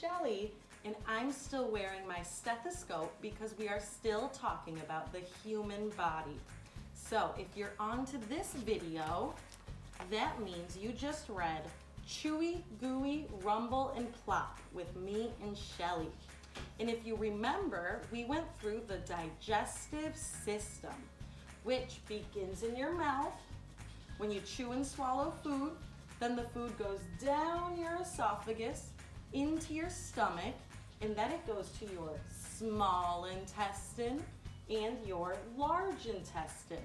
Shelly, and I'm still wearing my stethoscope because we are still talking about the human body. So if you're on to this video, that means you just read Chewy, Gooey, Rumble, and Plop with me and Shelly. And if you remember, we went through the digestive system, which begins in your mouth. When you chew and swallow food, then the food goes down your esophagus, into your stomach, and then it goes to your small intestine and your large intestine.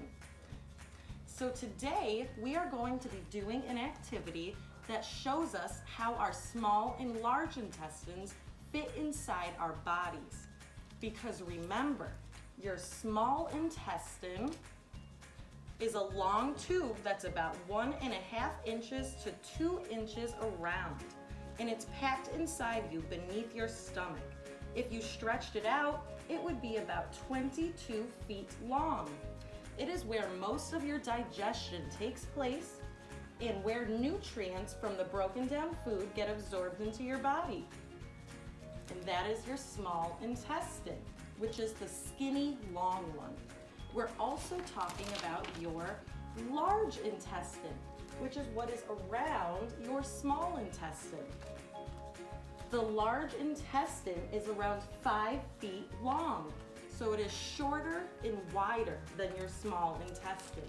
So today, we are going to be doing an activity that shows us how our small and large intestines fit inside our bodies. Because remember, your small intestine is a long tube that's about 1.5 inches to 2 inches around, and it's packed inside you beneath your stomach. If you stretched it out, it would be about 22 feet long. It is where most of your digestion takes place and where nutrients from the broken down food get absorbed into your body. And that is your small intestine, which is the skinny, long one. We're also talking about your large intestine, which is what is around your small intestine. The large intestine is around 5 feet long, so it is shorter and wider than your small intestine.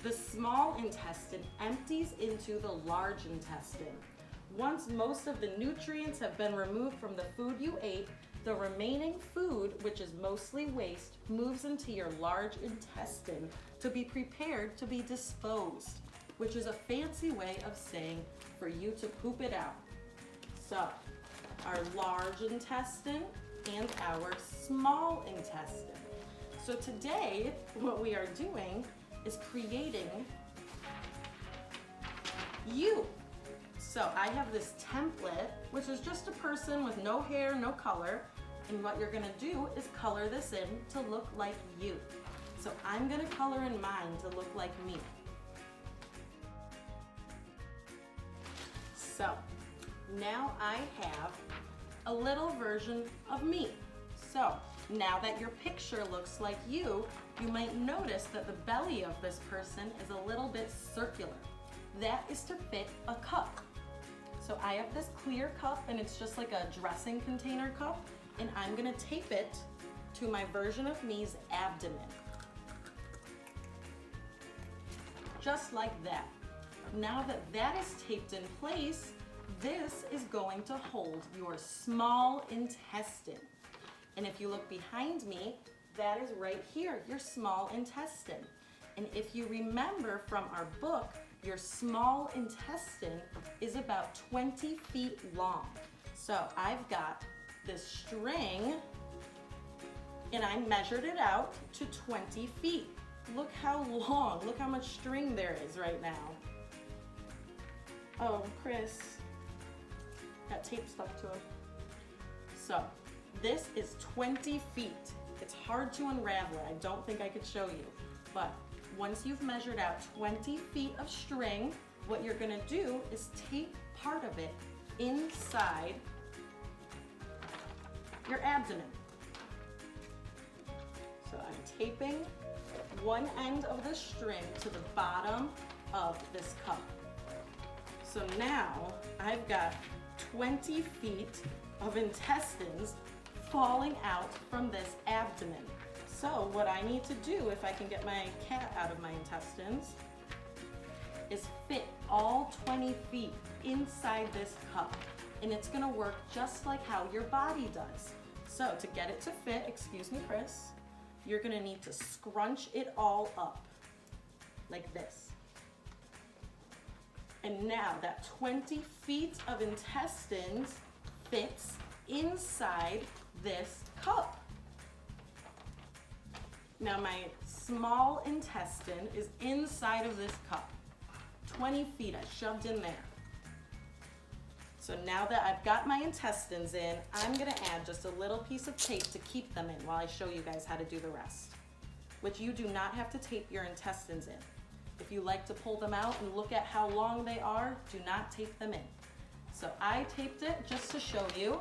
The small intestine empties into the large intestine. Once most of the nutrients have been removed from the food you ate, the remaining food, which is mostly waste, moves into your large intestine to be prepared to be disposed, which is a fancy way of saying for you to poop it out. So, our large intestine and our small intestine. So today, what we are doing is creating you. So I have this template, which is just a person with no hair, no color, and what you're gonna do is color this in to look like you. So I'm gonna color in mine to look like me. So now I have a little version of me. So now that your picture looks like you might notice that the belly of this person is a little bit circular. That is to fit a cup. So I have this clear cup and it's just like a dressing container cup, and I'm gonna tape it to my version of me's abdomen. Just like that. Now that that is taped in place, this is going to hold your small intestine. And if you look behind me, that is right here, your small intestine. And if you remember from our book, your small intestine is about 20 feet long. So I've got this string and I measured it out to 20 feet. Look how long, look how much string there is right now. Oh, Chris, that tape stuck to him. So this is 20 feet. It's hard to unravel it. I don't think I could show you, but once you've measured out 20 feet of string, what you're gonna do is tape part of it inside your abdomen. So I'm taping one end of the string to the bottom of this cup. So now I've got 20 feet of intestines falling out from this abdomen. So what I need to do, if I can get my cat out of my intestines, is fit all 20 feet inside this cup. And it's gonna work just like how your body does. So to get it to fit, excuse me, Chris, you're gonna need to scrunch it all up like this. And now that 20 feet of intestines fits inside this cup. Now my small intestine is inside of this cup. 20 feet I shoved in there. So now that I've got my intestines in, I'm gonna add just a little piece of tape to keep them in while I show you guys how to do the rest, which you do not have to tape your intestines in. If you like to pull them out and look at how long they are, do not tape them in. So I taped it just to show you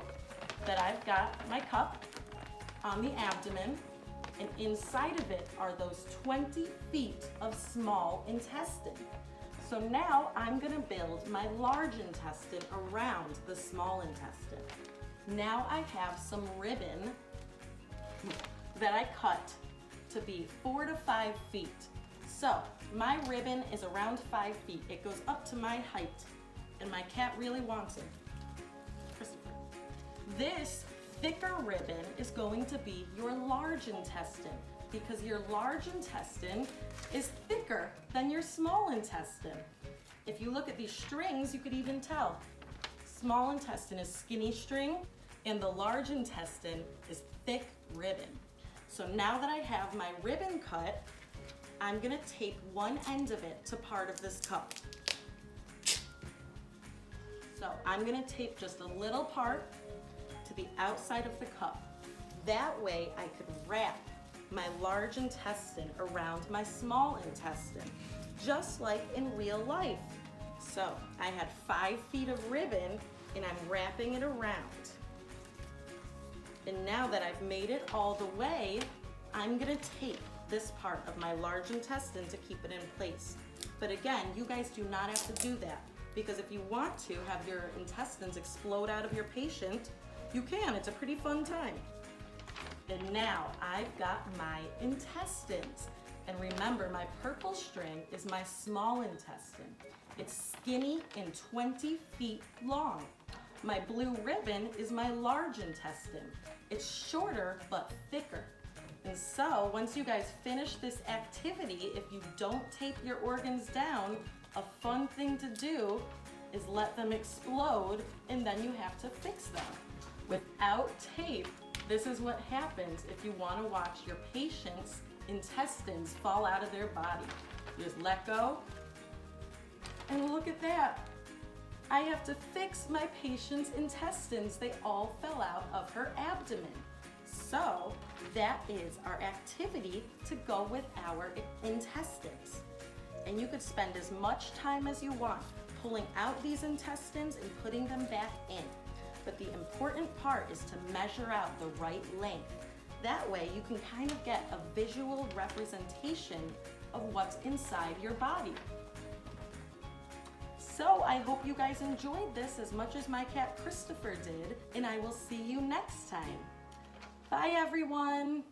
that I've got my cup on the abdomen, and inside of it are those 20 feet of small intestine. So now I'm gonna build my large intestine around the small intestine. Now I have some ribbon that I cut to be 4 to 5 feet. So my ribbon is around 5 feet. It goes up to my height, and my cat really wants it. Christopher. This thicker ribbon is going to be your large intestine, because your large intestine is thicker than your small intestine. If you look at these strings, you could even tell. Small intestine is skinny string, and the large intestine is thick ribbon. So now that I have my ribbon cut, I'm gonna tape one end of it to part of this cup. So I'm gonna tape just a little part to the outside of the cup. That way I could wrap my large intestine around my small intestine, just like in real life. So I had 5 feet of ribbon, and I'm wrapping it around. And now that I've made it all the way, I'm gonna tape this part of my large intestine to keep it in place. But again, you guys do not have to do that, because if you want to have your intestines explode out of your patient, you can. It's a pretty fun time. And now I've got my intestines. And remember, my purple string is my small intestine. It's skinny and 20 feet long. My blue ribbon is my large intestine. It's shorter but thicker. And so once you guys finish this activity, if you don't tape your organs down, a fun thing to do is let them explode, and then you have to fix them. Without tape, this is what happens if you want to watch your patient's intestines fall out of their body. You just let go, and look at that. I have to fix my patient's intestines. They all fell out of her abdomen. So that is our activity to go with our intestines. And you could spend as much time as you want pulling out these intestines and putting them back in. But the important part is to measure out the right length. That way you can kind of get a visual representation of what's inside your body. So I hope you guys enjoyed this as much as my cat Christopher did, and I will see you next time. Bye everyone.